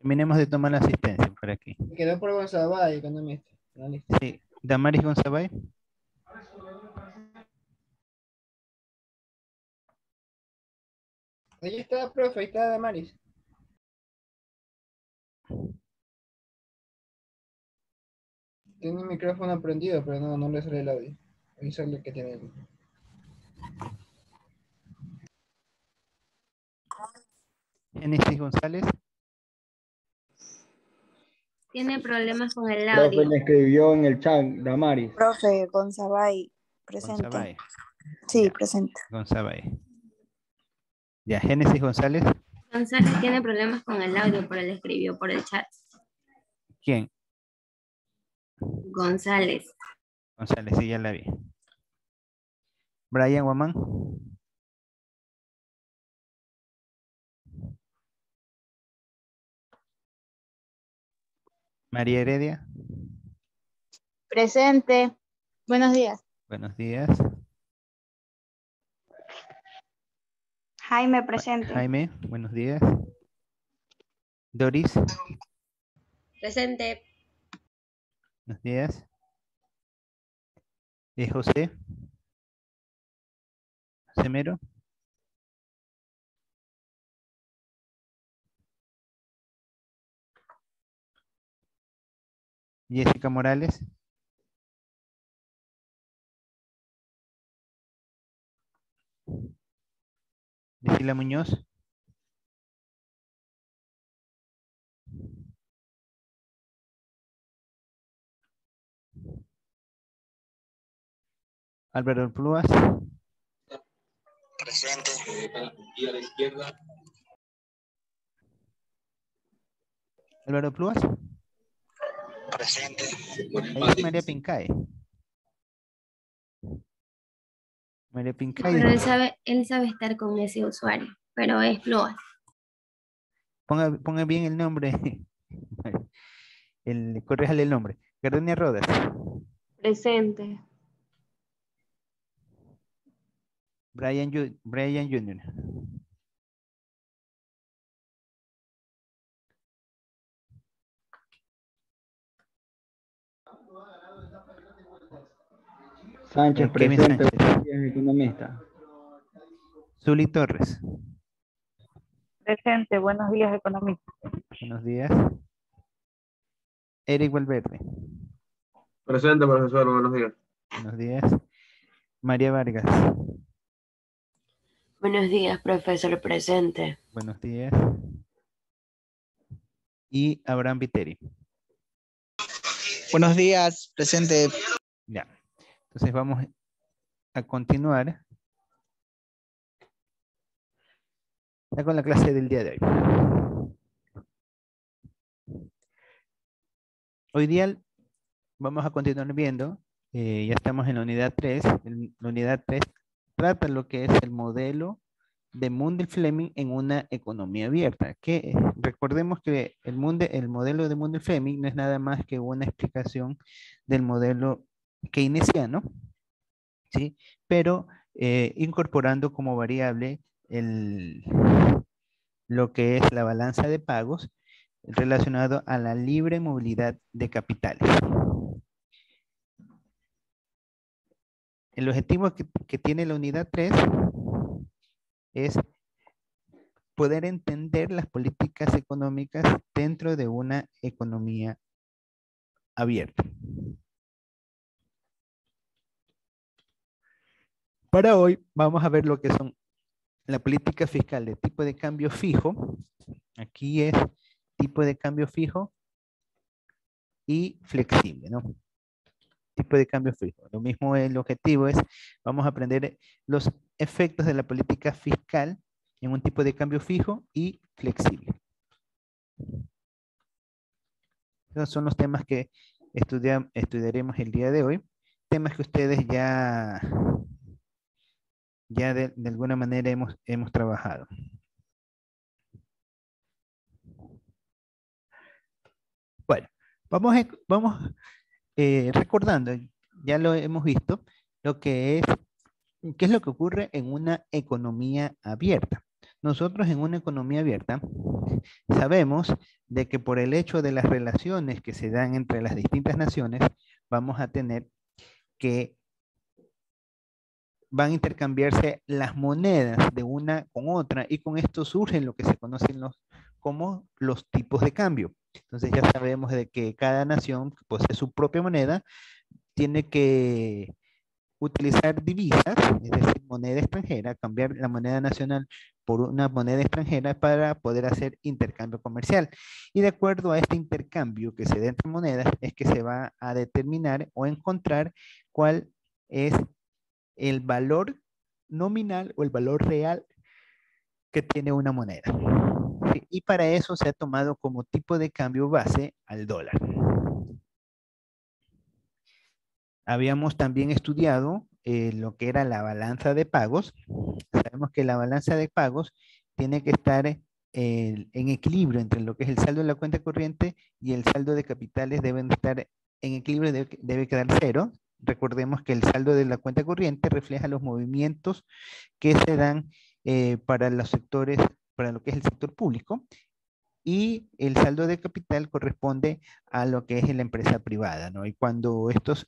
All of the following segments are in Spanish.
Terminemos de tomar la asistencia por aquí. Quedó por González, economista. Analista. Sí, Damaris González. Ahí está, profe, ahí está Damaris. Tiene el micrófono prendido, pero no le sale el audio. Ahí sale que tiene. Génesis González. Tiene problemas con el Profe audio. le escribió en el chat, Damaris. Profe Gonzabay, presente. González. Sí, Ya, presente. González. Ya, Génesis González. González tiene problemas con el audio, pero le escribió por el chat. ¿Quién? González. González, sí, ya la vi. Brian Guamán. María Heredia. Presente. Buenos días. Buenos días. Jaime, presente. Jaime, buenos días. Doris, Presente. buenos días. José. José Mero. Jessica Morales. Priscila Muñoz. Álvaro Plúas. Presente. Y a la izquierda. Álvaro Plúas. Presente. Ahí es María Pincay. María Pincay. Pero él sabe estar con ese usuario, pero es Floas. Ponga bien el nombre. Corréjale el nombre. Gardenia Rodas. Presente. Brian Jr. Sánchez, Kevin presente. Sánchez. Buenos días, economista. Zuli Torres. Presente, buenos días, economista. Buenos días. Eric Valverde. Presente, profesor, buenos días. Buenos días. María Vargas. Buenos días, profesor, presente. Buenos días. Y Abraham Viteri. Buenos días, presente. Ya. Entonces vamos a continuar ya con la clase del día de hoy. Hoy día vamos a continuar viendo, ya estamos en la unidad 3. La unidad 3 trata lo que es el modelo de Mundell-Fleming en una economía abierta. Que recordemos que el modelo de Mundell-Fleming no es nada más que una explicación del modelo keynesiano, ¿sí? Pero incorporando como variable lo que es la balanza de pagos relacionado a la libre movilidad de capitales. El objetivo que tiene la unidad 3 es poder entender las políticas económicas dentro de una economía abierta. Para hoy vamos a ver lo que son la política fiscal de tipo de cambio fijo. Aquí es tipo de cambio fijo y flexible, ¿no? Tipo de cambio fijo. Lo mismo, el objetivo es, vamos a aprender los efectos de la política fiscal en un tipo de cambio fijo y flexible. Esos son los temas que estudiaremos el día de hoy. Temas que ustedes ya de alguna manera hemos trabajado. Bueno, vamos recordando, ya lo hemos visto, qué es lo que ocurre en una economía abierta. nosotros en una economía abierta sabemos de que por el hecho de las relaciones que se dan entre las distintas naciones, vamos a tener que van a intercambiarse las monedas de una con otra y con esto surgen lo que se conocen como los tipos de cambio. Entonces ya sabemos de que cada nación que posee su propia moneda tiene que utilizar divisas, es decir, moneda extranjera, cambiar la moneda nacional por una moneda extranjera para poder hacer intercambio comercial. Y de acuerdo a este intercambio que se da entre monedas es que se va a determinar o encontrar cuál es el valor nominal o el valor real que tiene una moneda. ¿Sí? Y para eso se ha tomado como tipo de cambio base al dólar. Habíamos también estudiado lo que era la balanza de pagos. Sabemos que la balanza de pagos tiene que estar en equilibrio entre lo que es el saldo de la cuenta corriente y el saldo de capitales deben estar en equilibrio, debe quedar cero. Recordemos que el saldo de la cuenta corriente refleja los movimientos que se dan para los sectores, para lo que es el sector público, y el saldo de capital corresponde a lo que es la empresa privada, ¿no? Y cuando estos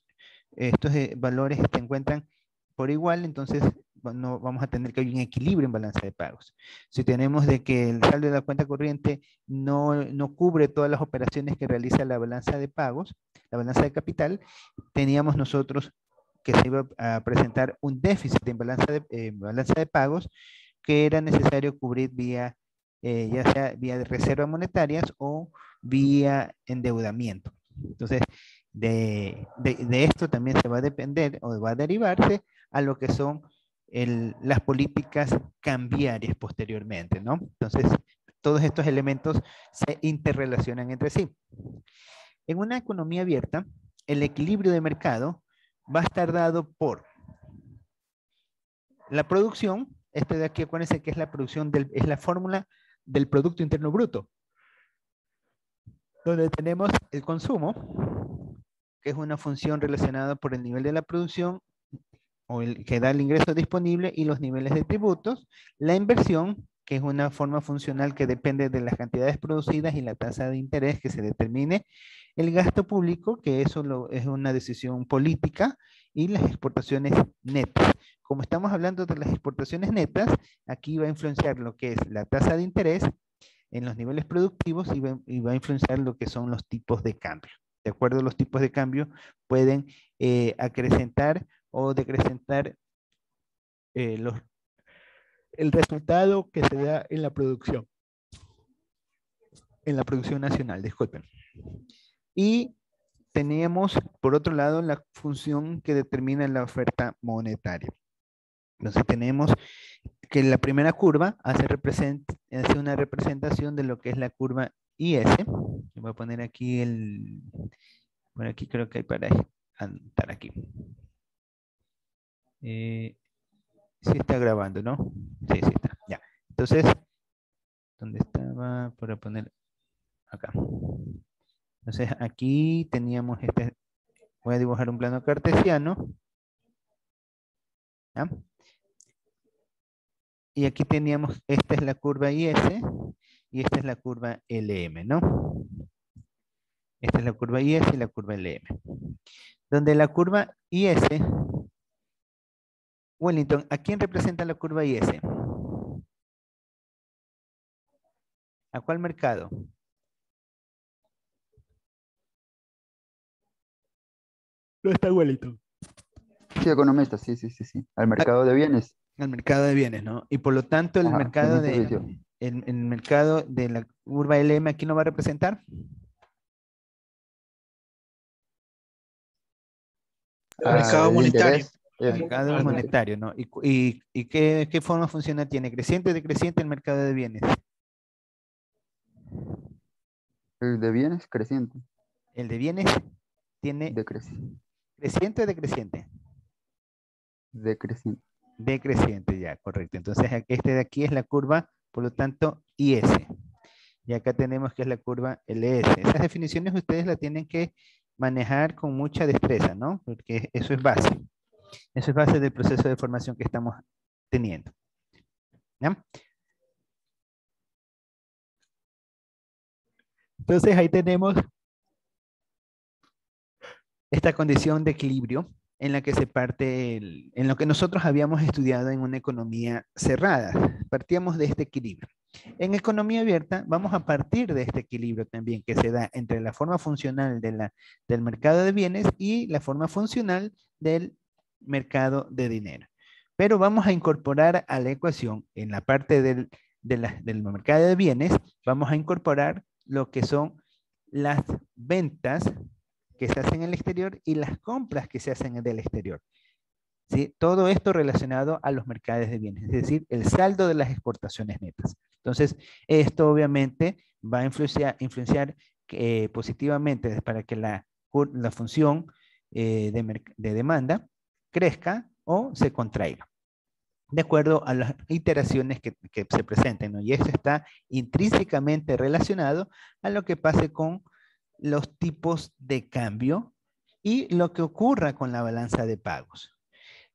valores se encuentran por igual, entonces no, vamos a tener que hay un equilibrio en balanza de pagos. Si tenemos de que el saldo de la cuenta corriente no cubre todas las operaciones que realiza la balanza de pagos, la balanza de capital, teníamos nosotros que se iba a presentar un déficit en balanza de pagos que era necesario cubrir vía, ya sea vía de reservas monetarias o vía endeudamiento. Entonces, de esto también se va a depender o va a derivarse a lo que son las políticas cambiarias posteriormente, ¿no? Entonces, todos estos elementos se interrelacionan entre sí. En una economía abierta, el equilibrio de mercado va a estar dado por la producción. Este de aquí, acuérdense que es la producción, es la fórmula del Producto Interno Bruto, donde tenemos el consumo, que es una función relacionada por el nivel de la producción o el que da el ingreso disponible y los niveles de tributos, la inversión, que es una forma funcional que depende de las cantidades producidas y la tasa de interés que se determine, el gasto público, que eso es una decisión política, y las exportaciones netas. Como estamos hablando de las exportaciones netas, aquí va a influenciar lo que es la tasa de interés en los niveles productivos y va a influenciar lo que son los tipos de cambio. De acuerdo a los tipos de cambio, pueden acrecentar o decrecentar el resultado que se da en la producción nacional, disculpen. Y teníamos, por otro lado, la función que determina la oferta monetaria. Entonces tenemos que la primera curva hace una representación de lo que es la curva IS. Voy a poner aquí por aquí creo que hay para anotar aquí. Sí está grabando, ¿no? Sí, sí está. Ya. Entonces, ¿dónde estaba? Para poner acá. Entonces, aquí teníamos voy a dibujar un plano cartesiano. ¿Ya? Y aquí teníamos, esta es la curva IS y esta es la curva LM, ¿no? Esta es la curva IS y la curva LM. Donde la curva IS, Wellington, ¿a quién representa la curva IS? ¿A cuál mercado? No está Wellington. Sí, economista, sí. Al mercado de bienes. Al mercado de bienes, ¿no? Y por lo tanto, el mercado el mercado de la curva LM, ¿a quién lo va a representar? El mercado monetario. El mercado monetario, ¿no? ¿Y qué forma funcional tiene? ¿Creciente o decreciente el mercado de bienes? El de bienes, creciente. El de bienes tiene... Decreciente. ¿Creciente o decreciente? Decreciente. Decreciente, ya, correcto. Entonces, este de aquí es la curva, por lo tanto, IS. Y acá tenemos que es la curva LS. Esas definiciones ustedes las tienen que manejar con mucha destreza, ¿no? Porque eso es base. Eso es base del proceso de formación que estamos teniendo. ¿Ya? Entonces ahí tenemos esta condición de equilibrio en la que se parte, en lo que nosotros habíamos estudiado en una economía cerrada. Partíamos de este equilibrio. En economía abierta vamos a partir de este equilibrio también que se da entre la forma funcional del mercado de bienes y la forma funcional del mercado de dinero. Pero vamos a incorporar a la ecuación, en la parte del mercado de bienes, vamos a incorporar lo que son las ventas que se hacen en el exterior y las compras que se hacen del exterior. ¿Sí? Todo esto relacionado a los mercados de bienes, es decir, el saldo de las exportaciones netas. Entonces, esto obviamente va a influenciar positivamente para que la función de demanda crezca o se contraiga, de acuerdo a las iteraciones que se presenten, ¿no? Y eso está intrínsecamente relacionado a lo que pase con los tipos de cambio y lo que ocurra con la balanza de pagos.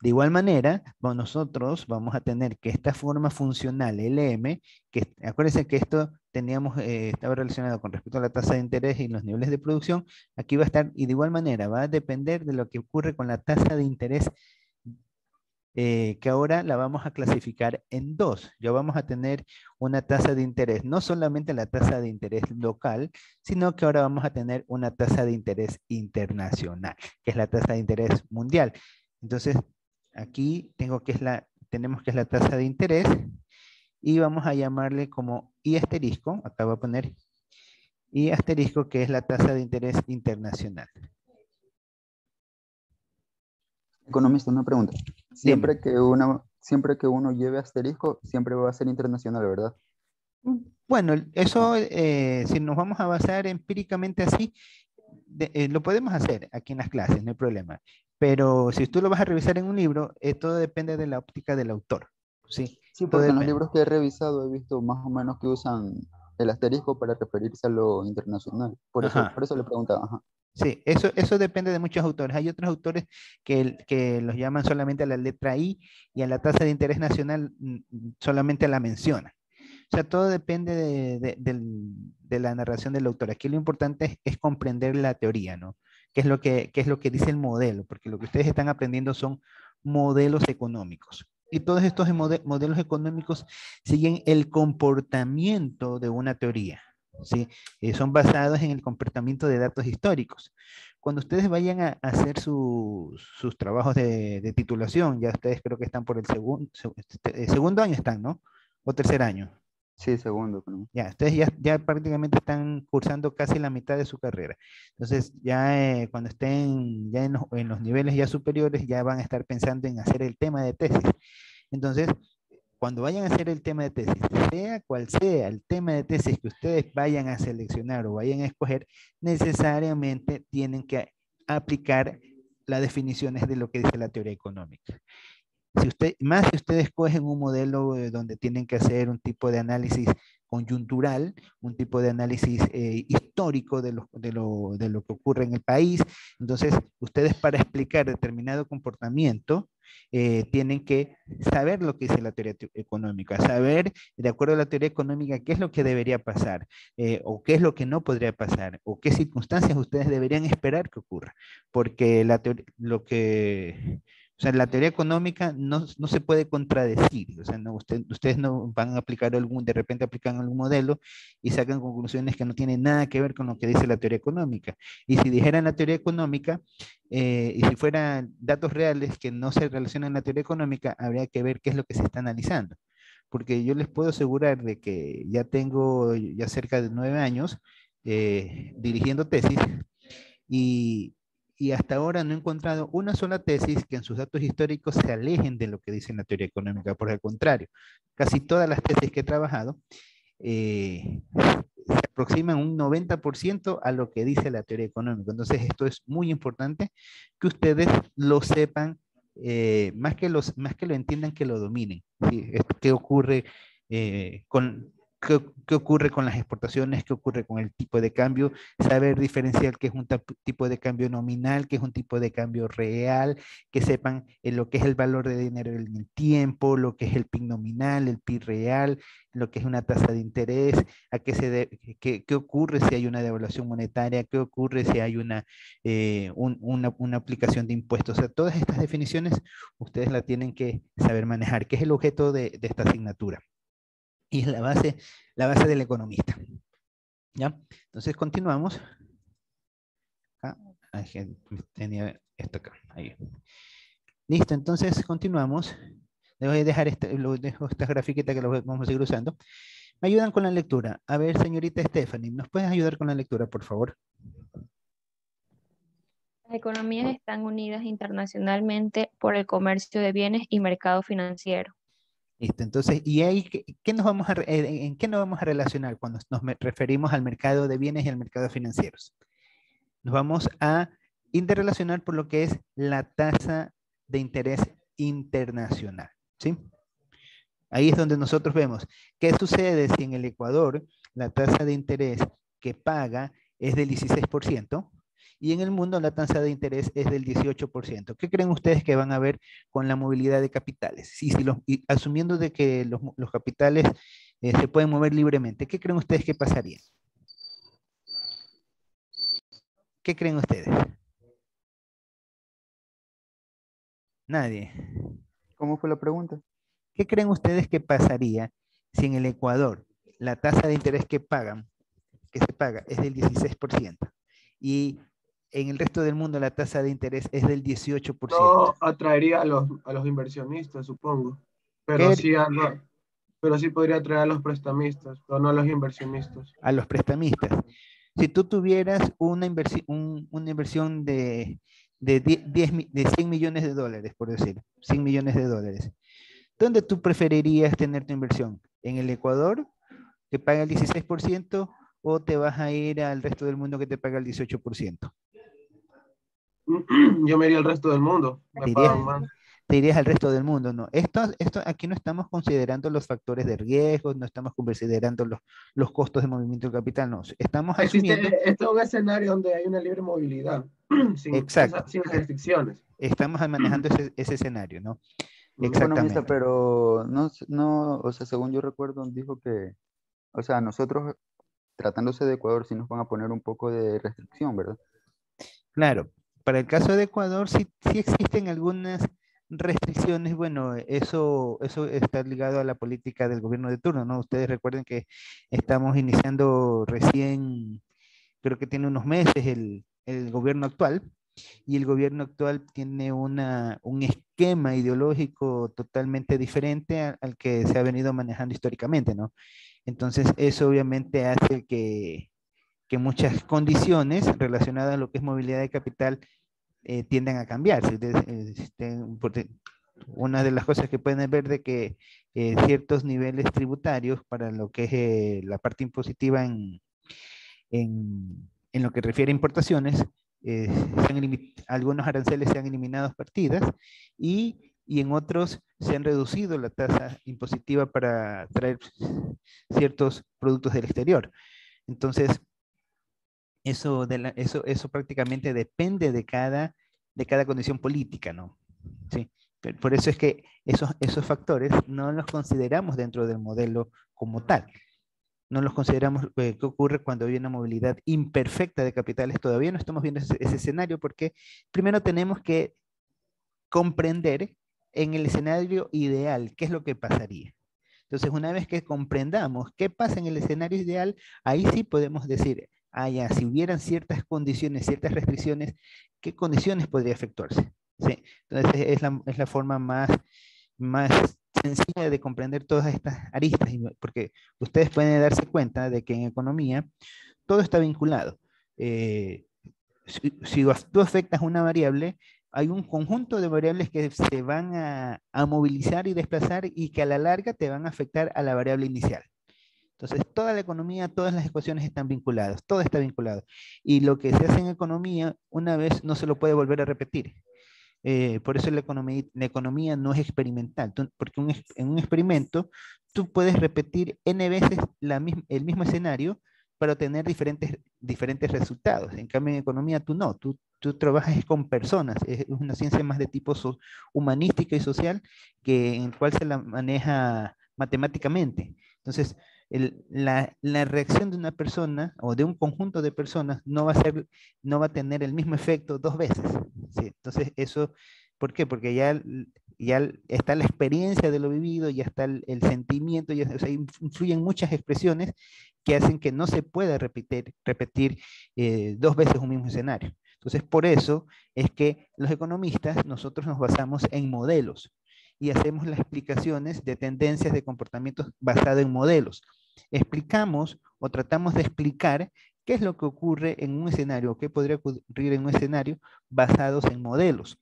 De igual manera, nosotros vamos a tener que esta forma funcional LM, que acuérdense que esto estaba relacionado con respecto a la tasa de interés y los niveles de producción, aquí va a estar, y de igual manera va a depender de lo que ocurre con la tasa de interés, que ahora la vamos a clasificar en dos. Ya vamos a tener una tasa de interés, no solamente la tasa de interés local, sino que ahora vamos a tener una tasa de interés internacional, que es la tasa de interés mundial. Entonces, aquí tenemos que es la tasa de interés y vamos a llamarle como I asterisco, acá voy a poner I asterisco, que es la tasa de interés internacional. Economista, una pregunta. Siempre que uno lleve asterisco, siempre va a ser internacional, ¿verdad? Bueno, eso, si nos vamos a basar empíricamente así, lo podemos hacer aquí en las clases, no hay problema. Pero si tú lo vas a revisar en un libro, todo depende de la óptica del autor. Sí, Sí, todo porque en los depende. libros que he revisado he visto más o menos que usan el asterisco para referirse a lo internacional. Por Ajá. eso le preguntaba. Ajá. Sí, eso depende de muchos autores. Hay otros autores que los llaman solamente a la letra I y a la tasa de interés nacional solamente la mencionan. O sea, todo depende de la narración del autor. Aquí lo importante es comprender la teoría, ¿no? Qué es lo que dice el modelo? Porque lo que ustedes están aprendiendo son modelos económicos. Y todos estos modelos económicos siguen el comportamiento de una teoría, ¿sí? Son basados en el comportamiento de datos históricos. Cuando ustedes vayan a hacer sus trabajos de titulación, ya ustedes creo que están por el segundo año están, ¿no? O tercer año. Sí, segundo. ¿No? Ya, ustedes ya prácticamente están cursando casi la mitad de su carrera. Entonces, ya cuando estén ya en los niveles ya superiores, ya van a estar pensando en hacer el tema de tesis. Entonces, cuando vayan a hacer el tema de tesis, sea cual sea el tema de tesis que ustedes vayan a seleccionar o vayan a escoger, necesariamente tienen que aplicar las definiciones de lo que dice la teoría económica. Si ustedes escogen un modelo donde tienen que hacer un tipo de análisis coyuntural, un tipo de análisis histórico de lo que ocurre en el país, entonces ustedes para explicar determinado comportamiento tienen que saber lo que dice la teoría económica, saber de acuerdo a la teoría económica qué es lo que debería pasar o qué es lo que no podría pasar o qué circunstancias ustedes deberían esperar que ocurra, porque o sea, la teoría económica no se puede contradecir. O sea, ustedes no van a aplicar de repente aplican algún modelo y sacan conclusiones que no tienen nada que ver con lo que dice la teoría económica. Y si dijeran la teoría económica, y si fueran datos reales que no se relacionan a la teoría económica, habría que ver qué es lo que se está analizando. Porque yo les puedo asegurar de que ya tengo ya cerca de 9 años dirigiendo tesis y hasta ahora no he encontrado una sola tesis que en sus datos históricos se alejen de lo que dice la teoría económica. Por el contrario, casi todas las tesis que he trabajado se aproximan un 90% a lo que dice la teoría económica. Entonces, esto es muy importante que ustedes lo sepan, más que lo entiendan, que lo dominen. ¿Sí? ¿Qué ocurre qué ocurre con las exportaciones, qué ocurre con el tipo de cambio, saber diferenciar qué es un tipo de cambio nominal, qué es un tipo de cambio real, que sepan lo que es el valor de dinero en el tiempo, lo que es el PIB nominal, el PIB real, lo que es una tasa de interés, a qué ocurre si hay una devaluación monetaria, qué ocurre si hay una aplicación de impuestos. O sea, todas estas definiciones ustedes la tienen que saber manejar, que es el objeto de esta asignatura. Y es la base del economista. ¿Ya? Entonces continuamos. Tenía esto acá. Ahí. Listo, entonces continuamos. Les voy a dejar esta grafiquita que lo vamos a seguir usando. Me ayudan con la lectura. A ver, señorita Stephanie, ¿nos puedes ayudar con la lectura, por favor? Las economías están unidas internacionalmente por el comercio de bienes y mercado financiero. Listo, entonces, ¿y ahí en qué nos vamos a relacionar cuando nos referimos al mercado de bienes y al mercado financieros? Nos vamos a interrelacionar por lo que es la tasa de interés internacional, ¿sí? Ahí es donde nosotros vemos qué sucede si en el Ecuador la tasa de interés que paga es del 16%, y en el mundo la tasa de interés es del 18%. ¿Qué creen ustedes que van a ver con la movilidad de capitales? Y asumiendo de que los capitales se pueden mover libremente, ¿qué creen ustedes que pasaría? ¿Qué creen ustedes? Nadie. ¿Cómo fue la pregunta? ¿Qué creen ustedes que pasaría si en el Ecuador la tasa de interés que se paga es del 16% y en el resto del mundo la tasa de interés es del 18%? No atraería a los inversionistas, supongo. Pero sí podría atraer a los prestamistas, pero no a los inversionistas. A los prestamistas. Si tú tuvieras una inversión de 100 millones de dólares, por decir, 100 millones de dólares, ¿dónde tú preferirías tener tu inversión? ¿En el Ecuador, que paga el 16%, o te vas a ir al resto del mundo que te paga el 18%? Yo me iría al resto del mundo. Me pagan más. Te irías al resto del mundo, ¿no? Esto aquí no estamos considerando los factores de riesgo, no estamos considerando los costos de movimiento del capital, no. Estamos asumiendo... Este es un escenario donde hay una libre movilidad, Exacto. sin restricciones. Estamos manejando ese escenario, ¿no? Economista, Exactamente. pero no, o sea, según yo recuerdo, dijo que, o sea, nosotros, tratándose de Ecuador, sí nos van a poner un poco de restricción, ¿verdad? Claro, para el caso de Ecuador sí existen algunas restricciones. Bueno, eso está ligado a la política del gobierno de turno, ¿no? Ustedes recuerden que estamos iniciando recién, creo que tiene unos meses el gobierno actual, y el gobierno actual tiene un esquema ideológico totalmente diferente al que se ha venido manejando históricamente, ¿no? Entonces, eso obviamente hace que muchas condiciones relacionadas a lo que es movilidad de capital tienden a cambiarse. Una de las cosas que pueden ver de que ciertos niveles tributarios para lo que es la parte impositiva en lo que refiere a importaciones, algunos aranceles se han eliminado partidas y en otros se han reducido la tasa impositiva para traer ciertos productos del exterior. Entonces, eso prácticamente depende de cada condición política, ¿no? Sí. Por eso es que esos factores no los consideramos dentro del modelo como tal. No los consideramos. ¿Qué ocurre cuando hay una movilidad imperfecta de capitales? Todavía no estamos viendo ese escenario, porque primero tenemos que comprender en el escenario ideal qué es lo que pasaría. Entonces, una vez que comprendamos qué pasa en el escenario ideal, ahí sí podemos decir, ya, si hubieran ciertas condiciones, ciertas restricciones, ¿qué condiciones podría efectuarse? ¿Sí? Entonces, es la forma más sencilla de comprender todas estas aristas, porque ustedes pueden darse cuenta de que en economía todo está vinculado. Si tú afectas una variable, hay un conjunto de variables que se van a movilizar y desplazar y que a la larga te van a afectar a la variable inicial. Entonces, toda la economía, todas las ecuaciones están vinculadas, todo está vinculado. Y lo que se hace en economía, una vez no se lo puede volver a repetir. Por eso la economía no es experimental, porque en un experimento tú puedes repetir n veces el mismo escenario para obtener diferentes resultados. En cambio, en economía tú no, tú trabajas con personas, es una ciencia más de tipo humanística y social en el cual se la maneja matemáticamente. Entonces, la reacción de una persona o de un conjunto de personas no va a tener el mismo efecto dos veces. ¿Sí? Entonces, eso, ¿por qué? Porque ya está la experiencia de lo vivido, ya está el sentimiento, o sea, influyen muchas expresiones que hacen que no se pueda repetir dos veces un mismo escenario. Entonces, por eso es que los economistas, nosotros nos basamos en modelos y hacemos las explicaciones de tendencias de comportamientos basadas en modelos. Explicamos o tratamos de explicar qué es lo que ocurre en un escenario, o qué podría ocurrir en un escenario basados en modelos.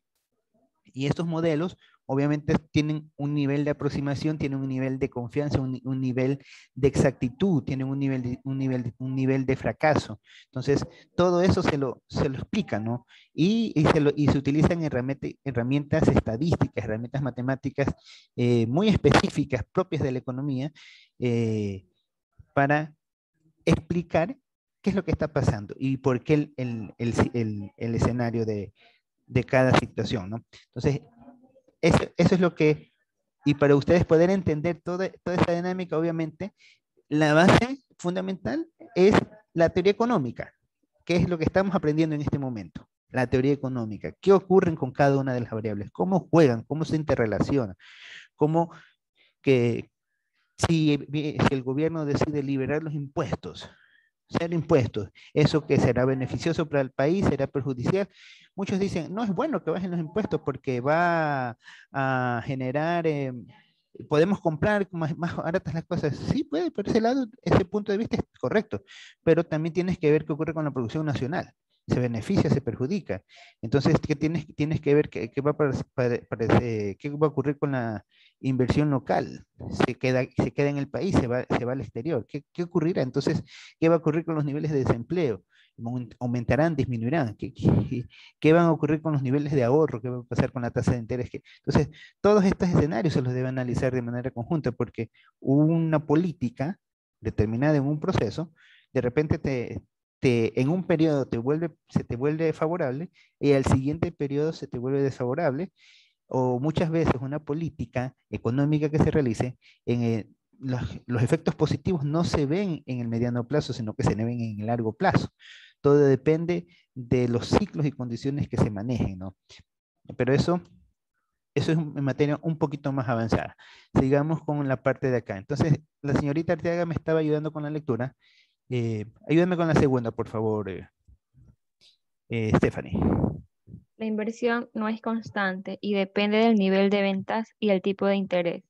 Y estos modelos obviamente tienen un nivel de aproximación, tienen un nivel de confianza, un nivel de exactitud, tienen un nivel de fracaso. Entonces, todo eso se lo explica, ¿no? Y se utilizan herramientas estadísticas, herramientas matemáticas muy específicas, propias de la economía, para explicar qué es lo que está pasando y por qué el escenario de cada situación, ¿no? Entonces, eso es lo que, y para ustedes poder entender toda esta dinámica, obviamente, la base fundamental es la teoría económica, que es lo que estamos aprendiendo en este momento, la teoría económica. ¿Qué ocurren con cada una de las variables? ¿Cómo juegan? ¿Cómo se interrelacionan? ¿Cómo que si el gobierno decide liberar los impuestos, cero impuestos, eso que será beneficioso para el país, será perjudicial? Muchos dicen, no es bueno que bajen los impuestos porque va a generar, podemos comprar más baratas las cosas. Sí, puede, por ese lado, ese punto de vista es correcto, pero también tienes que ver qué ocurre con la producción nacional. Se beneficia, se perjudica. Entonces, ¿qué tienes que ver qué va a ocurrir con la inversión local? Se queda en el país, se va al exterior. ¿Qué ocurrirá? Entonces, ¿qué va a ocurrir con los niveles de desempleo? ¿Aumentarán, disminuirán? ¿Qué van a ocurrir con los niveles de ahorro? ¿Qué va a pasar con la tasa de interés? Entonces, todos estos escenarios se los debe analizar de manera conjunta, porque una política determinada en un proceso, de repente en un periodo se te vuelve favorable y al siguiente periodo se te vuelve desfavorable, o muchas veces una política económica que se realice, los efectos positivos no se ven en el mediano plazo, sino que se ven en el largo plazo. Todo depende de los ciclos y condiciones que se manejen, ¿no? Pero eso es en materia un poquito más avanzada. Sigamos con la parte de acá. Entonces, la señorita Arteaga me estaba ayudando con la lectura. Ayúdame con la segunda, por favor, Stephanie. La inversión no es constante y depende del nivel de ventas y el tipo de interés.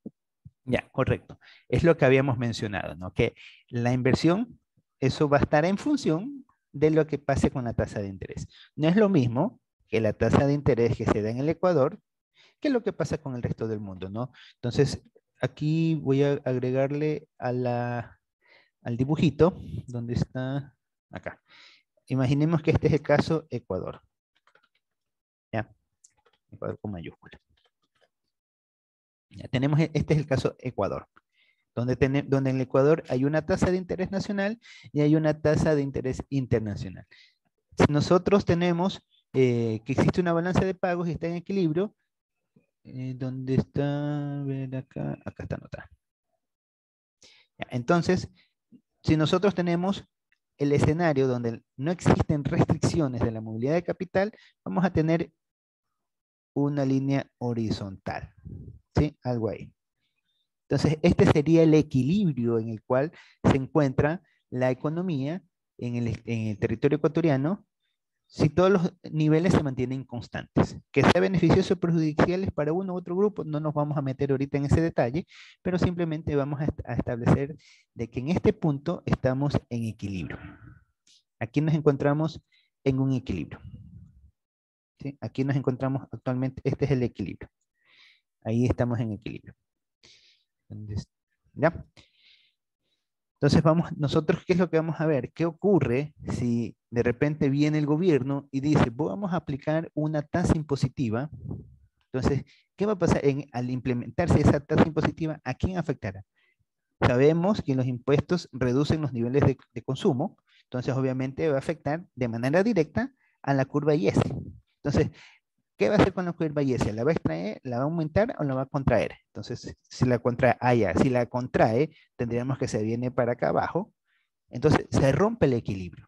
Ya, correcto. Es lo que habíamos mencionado, ¿no? Que la inversión, eso va a estar en función de lo que pase con la tasa de interés. No es lo mismo que la tasa de interés que se da en el Ecuador que lo que pasa con el resto del mundo, ¿no? Entonces, aquí voy a agregarle al dibujito, donde está acá. Imaginemos que este es el caso Ecuador. ¿Ya? Ecuador con mayúscula. Ya tenemos, este es el caso Ecuador, donde en el Ecuador hay una tasa de interés nacional y hay una tasa de interés internacional. Si nosotros tenemos que existe una balanza de pagos y está en equilibrio, ¿dónde está? A ver acá está anotada. Entonces, si nosotros tenemos el escenario donde no existen restricciones de la movilidad de capital, vamos a tener una línea horizontal, ¿sí? Algo ahí. Entonces, este sería el equilibrio en el cual se encuentra la economía en el territorio ecuatoriano, si todos los niveles se mantienen constantes. Que sea beneficioso o perjudiciales para uno u otro grupo, no nos vamos a meter ahorita en ese detalle, pero simplemente vamos a establecer de que en este punto estamos en equilibrio. Aquí nos encontramos en un equilibrio. ¿Sí? Aquí nos encontramos actualmente, este es el equilibrio. Ahí estamos en equilibrio. ¿Ya? Entonces nosotros, ¿qué es lo que vamos a ver? ¿Qué ocurre si de repente viene el gobierno y dice, vamos a aplicar una tasa impositiva. Entonces, ¿qué va a pasar al implementarse esa tasa impositiva? ¿A quién afectará? Sabemos que los impuestos reducen los niveles de consumo, entonces obviamente va a afectar de manera directa a la curva IS. Entonces, ¿qué va a hacer con la curva IS? ¿La va a extraer, la va a aumentar o la va a contraer? Entonces, si la contrae, si la contrae, tendríamos que se viene para acá abajo. Entonces, se rompe el equilibrio.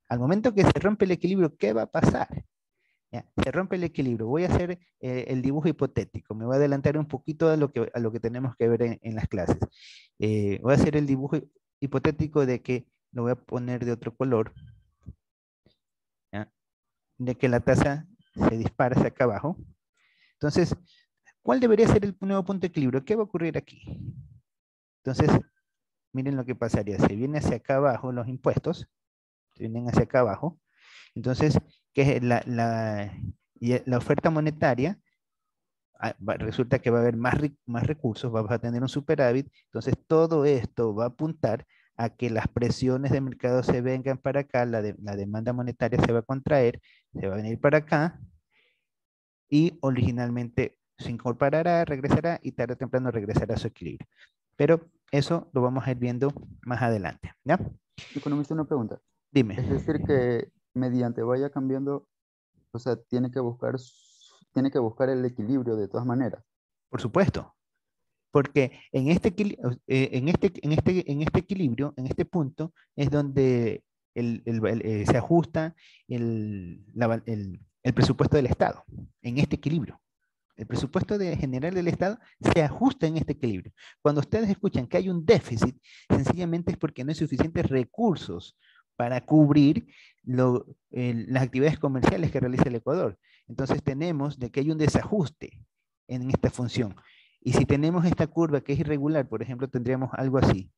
Al momento que se rompe el equilibrio, ¿qué va a pasar? Ya, se rompe el equilibrio. Voy a hacer el dibujo hipotético. Me voy a adelantar un poquito a lo que tenemos que ver en las clases. Voy a hacer el dibujo hipotético de que lo voy a poner de otro color. ¿Ya? De que la tasa se dispara hacia acá abajo. Entonces, ¿cuál debería ser el nuevo punto de equilibrio? ¿Qué va a ocurrir aquí? Entonces, miren lo que pasaría. Se viene hacia acá abajo los impuestos. Se vienen hacia acá abajo. Entonces, ¿qué es la oferta monetaria? Resulta que va a haber más recursos, vamos a tener un superávit. Entonces, todo esto va a apuntar a que las presiones de mercado se vengan para acá, la demanda monetaria se va a contraer, se va a venir para acá, y originalmente se incorporará, regresará y tarde o temprano regresará a su equilibrio. Pero eso lo vamos a ir viendo más adelante, ¿ya? Economista, una pregunta. Dime. Es decir, que mediante vaya cambiando, o sea, tiene que buscar el equilibrio de todas maneras. Por supuesto. Porque en este equilibrio, en este punto, es donde se ajusta el presupuesto del Estado, en este equilibrio. El presupuesto general del Estado se ajusta en este equilibrio. Cuando ustedes escuchan que hay un déficit, sencillamente es porque no hay suficientes recursos para cubrir las actividades comerciales que realiza el Ecuador. Entonces tenemos de que hay un desajuste en esta función. Y si tenemos esta curva que es irregular, por ejemplo, tendríamos algo así.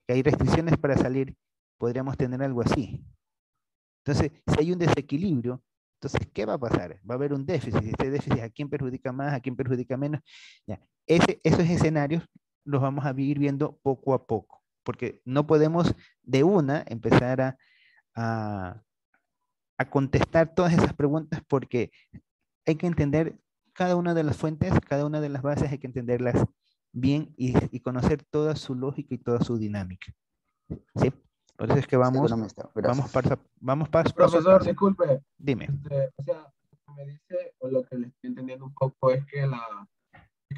Que hay restricciones para salir, podríamos tener algo así. Entonces, si hay un desequilibrio, entonces, ¿qué va a pasar? Va a haber un déficit. Este déficit, ¿a quién perjudica más? ¿A quién perjudica menos? Ya. Esos escenarios los vamos a ir viendo poco a poco, porque no podemos de una empezar a contestar todas esas preguntas, porque hay que entender cada una de las fuentes, cada una de las bases, hay que entenderlas bien y conocer toda su lógica y toda su dinámica. ¿Sí? Por eso es que vamos paso. Profesor, disculpe. Dime. O sea, lo que me dice, o lo que le estoy entendiendo un poco es que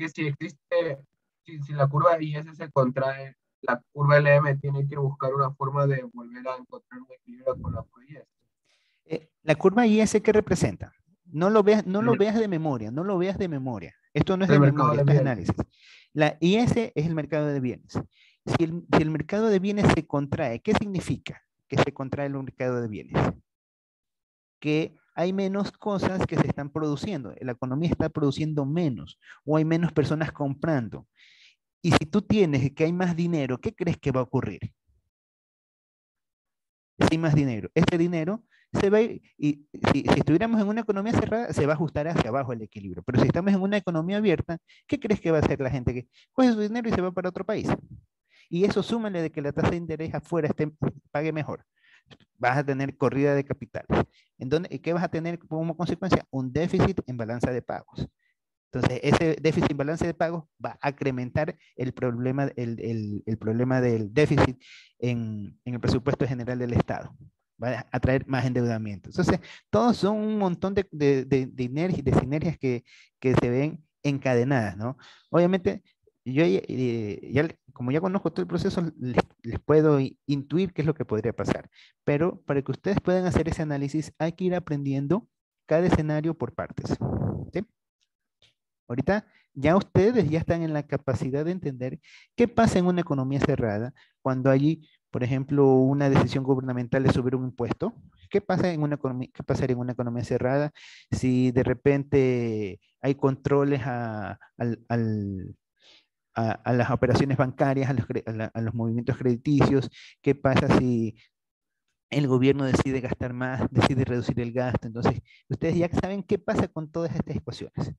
si existe, si la curva IS se contrae, la curva LM tiene que buscar una forma de volver a encontrar un equilibrio con la curva IS. La curva IS, ¿qué representa? No lo veas de memoria, no lo veas de memoria. Esto no es de memoria, esto es análisis. La IS es el mercado de bienes. Si el mercado de bienes se contrae, ¿qué significa que se contrae el mercado de bienes? Que hay menos cosas que se están produciendo. La economía está produciendo menos o hay menos personas comprando. Y si tú tienes que hay más dinero, ¿qué crees que va a ocurrir? Si hay más dinero, este dinero se va a ir, y si estuviéramos en una economía cerrada, se va a ajustar hacia abajo el equilibrio. Pero si estamos en una economía abierta, ¿qué crees que va a hacer la gente? Que coge su dinero y se va para otro país. Y eso súmale de que la tasa de interés afuera pague mejor. Vas a tener corrida de capitales. ¿Qué vas a tener como consecuencia? Un déficit en balanza de pagos. Entonces, ese déficit en balance de pagos va a incrementar el problema del déficit en el presupuesto general del Estado. Va a traer más endeudamiento. Entonces, todos son un montón de sinergias que se ven encadenadas, ¿no? Obviamente, yo como ya conozco todo el proceso, les puedo intuir qué es lo que podría pasar. Pero para que ustedes puedan hacer ese análisis, hay que ir aprendiendo cada escenario por partes. ¿Sí? Ahorita ya ustedes ya están en la capacidad de entender qué pasa en una economía cerrada cuando hay, por ejemplo, una decisión gubernamental de subir un impuesto. ¿Qué pasaría en una economía cerrada si de repente hay controles a las operaciones bancarias, a los movimientos crediticios? ¿Qué pasa si el gobierno decide gastar más, decide reducir el gasto? Entonces, ustedes ya saben qué pasa con todas estas ecuaciones.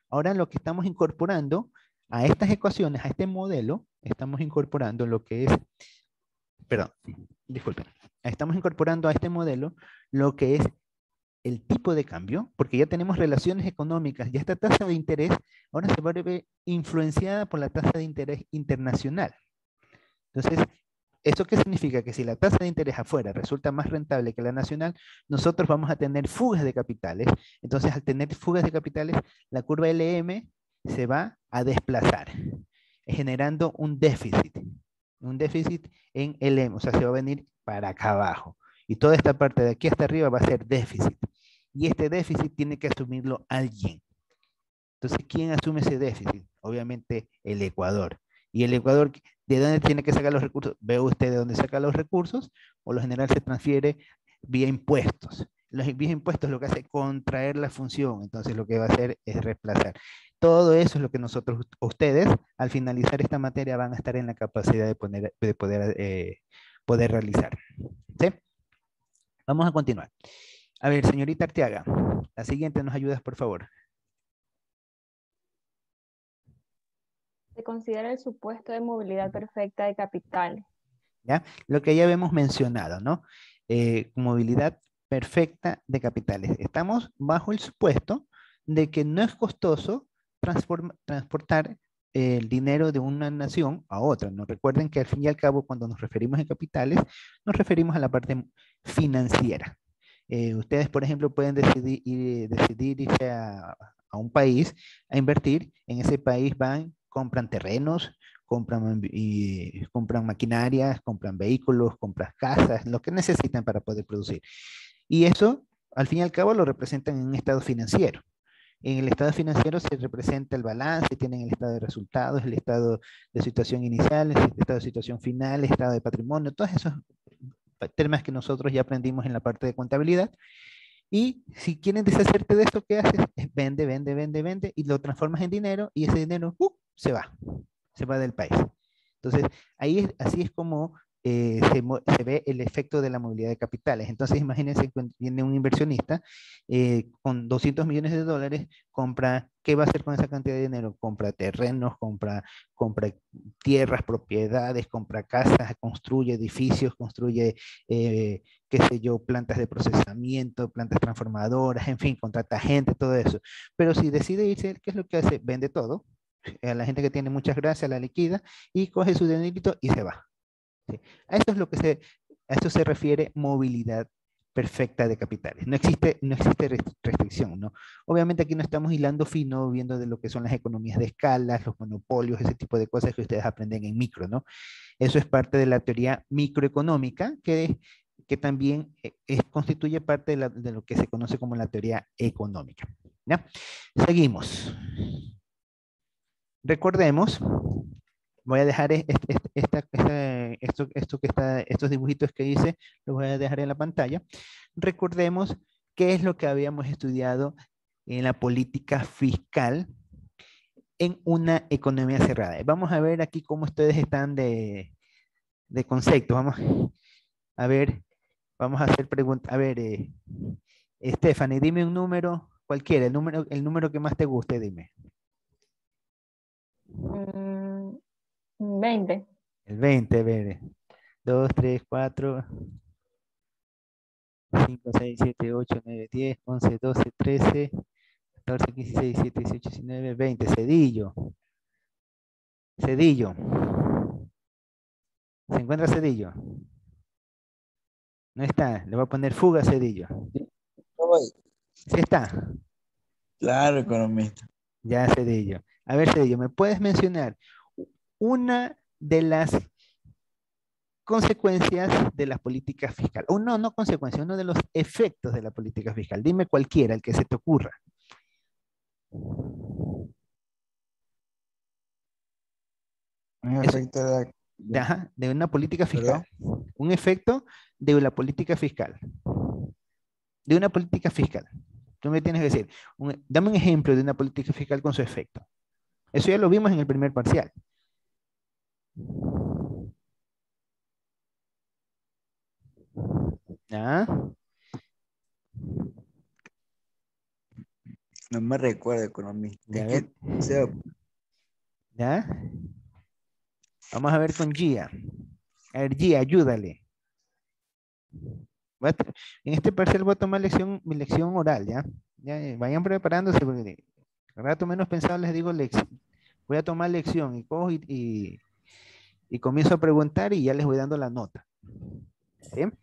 Ahora lo que estamos incorporando a estas ecuaciones, a este modelo, estamos incorporando lo que es, perdón, disculpen, estamos incorporando a este modelo lo que es el tipo de cambio, porque ya tenemos relaciones económicas, ya esta tasa de interés ahora se va a ver influenciada por la tasa de interés internacional. Entonces, ¿esto qué significa? Que si la tasa de interés afuera resulta más rentable que la nacional, nosotros vamos a tener fugas de capitales. Entonces, al tener fugas de capitales, la curva LM se va a desplazar, generando un déficit en LM, o sea, se va a venir para acá abajo. Y toda esta parte de aquí hasta arriba va a ser déficit. Y este déficit tiene que asumirlo alguien. Entonces, ¿quién asume ese déficit? Obviamente el Ecuador. Y el Ecuador, ¿de dónde tiene que sacar los recursos? ¿Ve usted de dónde saca los recursos? O lo general se transfiere vía impuestos. Vía impuestos lo que hace es contraer la función. Entonces, lo que va a hacer es reemplazar. Todo eso es lo que nosotros, ustedes, al finalizar esta materia, van a estar en la capacidad de poder realizar. ¿Sí? Vamos a continuar. A ver, señorita Arteaga, la siguiente nos ayudas, por favor. Se considera el supuesto de movilidad perfecta de capitales. ¿Ya? Lo que ya habíamos mencionado, ¿no? Movilidad perfecta de capitales. Estamos bajo el supuesto de que no es costoso transportar el dinero de una nación a otra, ¿no? Recuerden que al fin y al cabo, cuando nos referimos a capitales, nos referimos a la parte financiera. Ustedes, por ejemplo, pueden decidir irse a un país a invertir. En ese país van, compran terrenos, compran maquinarias, compran vehículos, compran casas, lo que necesitan para poder producir. Y eso, al fin y al cabo, lo representan en un estado financiero. En el estado financiero se representa el balance, tienen el estado de resultados, el estado de situación inicial, el estado de situación final, el estado de patrimonio, todos esos temas que nosotros ya aprendimos en la parte de contabilidad. Y si quieren deshacerte de esto, ¿qué haces? Vende, vende, vende, vende y lo transformas en dinero y ese dinero se va del país. Entonces, así es como se ve el efecto de la movilidad de capitales. Entonces, imagínense que viene un inversionista con 200 millones de dólares, compra, ¿qué va a hacer con esa cantidad de dinero? Compra terrenos, compra tierras, propiedades, compra casas, construye edificios, construye, qué sé yo, plantas de procesamiento, plantas transformadoras, en fin, contrata gente, todo eso. Pero si decide irse, ¿qué es lo que hace? Vende todo. A la gente que tiene muchas gracias, la liquida y coge su dinerito y se va. ¿Sí? A esto se refiere movilidad perfecta de capitales. No existe restricción, ¿no? Obviamente aquí no estamos hilando fino, viendo de lo que son las economías de escala, los monopolios, ese tipo de cosas que ustedes aprenden en micro, ¿no? Eso es parte de la teoría microeconómica que también constituye parte de lo que se conoce como la teoría económica. ¿Ya? Seguimos. Recordemos, voy a dejar estos dibujitos que hice, los voy a dejar en la pantalla. Recordemos qué es lo que habíamos estudiado en la política fiscal en una economía cerrada. Vamos a ver aquí cómo ustedes están de concepto. Vamos a ver, vamos a hacer preguntas. A ver, Stephanie, dime un número cualquiera, el número que más te guste, dime. 20. El 20, a ver. 2, 3, 4, 5, 6, 7, 8, 9, 10, 11, 12, 13, 14, 15, 16, 17, 18, 19, 20. Cedillo. Cedillo. ¿Se encuentra Cedillo? No está. Le voy a poner fuga a Cedillo. ¿Sí está? Claro, economista. Ya, Cedillo. A ver, Cedillo, ¿me puedes mencionar una de las consecuencias de la política fiscal? O no consecuencias, uno de los efectos de la política fiscal. Dime cualquiera, el que se te ocurra. Un efecto de una política fiscal. ¿Perdón? Un efecto de la política fiscal. De una política fiscal. Tú me tienes que decir, dame un ejemplo de una política fiscal con su efecto. Eso ya lo vimos en el primer parcial. ¿Ah? No me recuerdo, economista. ¿Ya? Vamos a ver con Gia. A ver, Gia, ayúdale. En este parcial voy a tomar mi lección oral, ¿ya? Vayan preparándose, porque al rato menos pensado les digo lección. Voy a tomar lección y cojo y comienzo a preguntar y ya les voy dando la nota. ¿Bien?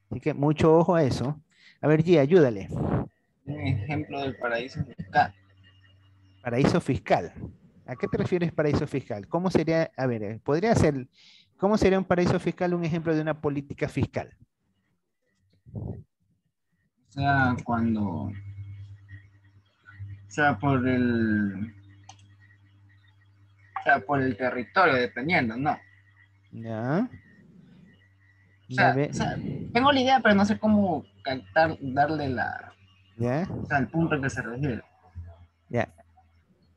Así que mucho ojo a eso. A ver, Gia, ayúdale. Un ejemplo del paraíso fiscal. Paraíso fiscal. ¿A qué te refieres paraíso fiscal? ¿Cómo sería, a ver, podría ser, cómo sería un paraíso fiscal un ejemplo de una política fiscal? O sea, o sea, por el territorio, dependiendo, ¿no? Ya. O sea, Debe, tengo la idea, pero no sé cómo darle ya, el punto al que se refiere. ya.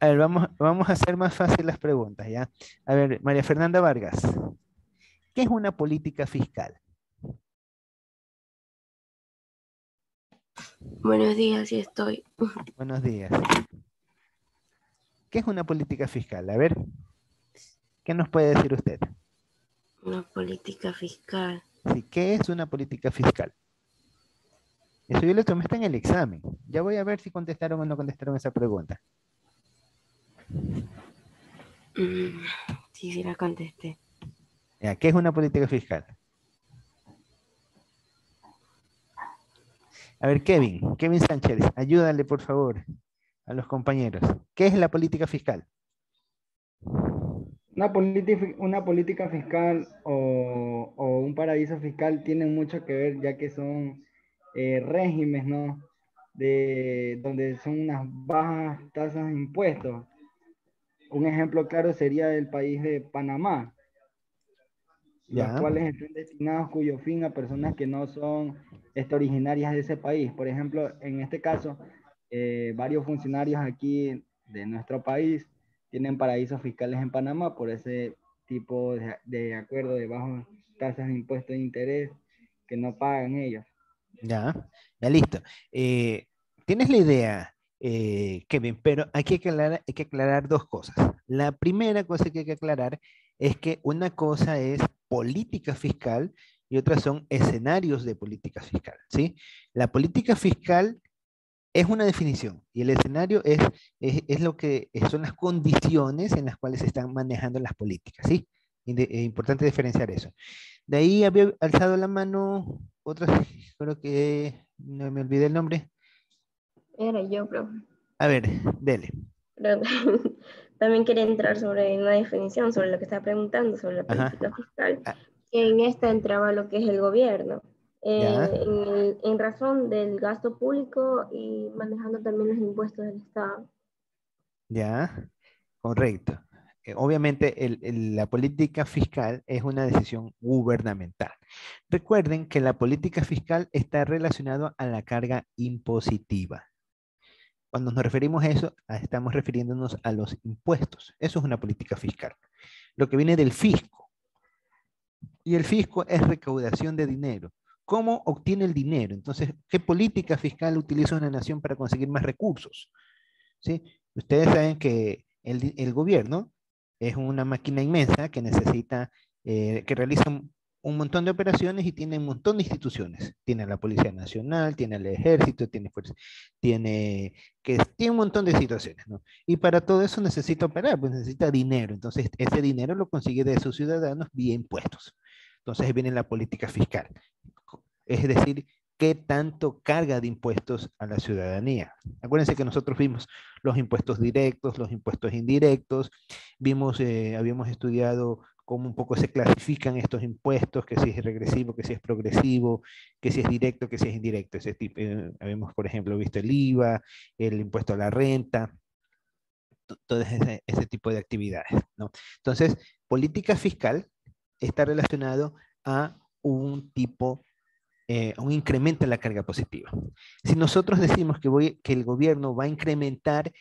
A ver, vamos a hacer más fácil las preguntas, ¿ya? A ver, María Fernanda Vargas, ¿qué es una política fiscal? Buenos días, sí estoy. Buenos días. ¿Qué es una política fiscal? A ver, ¿qué nos puede decir usted? Una política fiscal. Sí, ¿qué es una política fiscal? Eso yo le tomé hasta en el examen. Ya voy a ver si contestaron o no contestaron esa pregunta. Sí, sí la contesté. Ya, ¿qué es una política fiscal? A ver, Kevin Sánchez, ayúdale por favor a los compañeros. ¿Qué es la política fiscal? Una política fiscal o un paraíso fiscal tienen mucho que ver, ya que son regímenes, ¿no? Donde son unas bajas tasas de impuestos. Un ejemplo claro sería el país de Panamá, los Ya, cuales están destinados cuyo fin a personas que no son originarias de ese país. Por ejemplo, en este caso, varios funcionarios aquí de nuestro país tienen paraísos fiscales en Panamá por ese tipo de acuerdo de bajas tasas de impuestos de interés que no pagan ellos. ya listo. Tienes la idea, Kevin, pero hay que aclarar dos cosas. La primera cosa que hay que aclarar es que una cosa es política fiscal y otra son escenarios de política fiscal, ¿sí? La política fiscal es una definición y el escenario es lo que son las condiciones en las cuales se están manejando las políticas, ¿sí? Es importante diferenciar eso. De ahí había alzado la mano otra, creo que no me olvidé el nombre. Era yo, profe. A ver, dele. Pero también quería entrar sobre una definición, sobre lo que estaba preguntando, sobre la Ajá. política fiscal. Ah, Que en esta entraba lo que es el gobierno, ya, en razón del gasto público y manejando también los impuestos del Estado. ya, correcto. Obviamente la política fiscal es una decisión gubernamental. Recuerden que la política fiscal está relacionada a la carga impositiva. Cuando nos referimos a eso, estamos refiriéndonos a los impuestos. Eso es una política fiscal. Lo que viene del fisco. Y el fisco es recaudación de dinero. ¿Cómo obtiene el dinero? Entonces, ¿qué política fiscal utiliza una nación para conseguir más recursos? ¿Sí? Ustedes saben que el gobierno es una máquina inmensa que necesita, que realiza un montón de operaciones y tiene un montón de instituciones. Tiene la Policía Nacional, tiene el Ejército, tiene un montón de situaciones, ¿no? Y para todo eso necesita operar, pues necesita dinero. Entonces, ese dinero lo consigue de sus ciudadanos vía impuestos. Entonces viene la política fiscal. Es decir, qué tanto carga de impuestos a la ciudadanía. Acuérdense que nosotros vimos los impuestos directos, los impuestos indirectos, habíamos estudiado cómo un poco se clasifican estos impuestos, que si es regresivo, que si es progresivo, que si es directo, que si es indirecto. Habíamos, por ejemplo, visto el IVA, el impuesto a la renta, todo ese tipo de actividades, ¿no? Entonces, política fiscal está relacionado a un un incremento en la carga positiva. Si nosotros decimos que el gobierno va a incrementar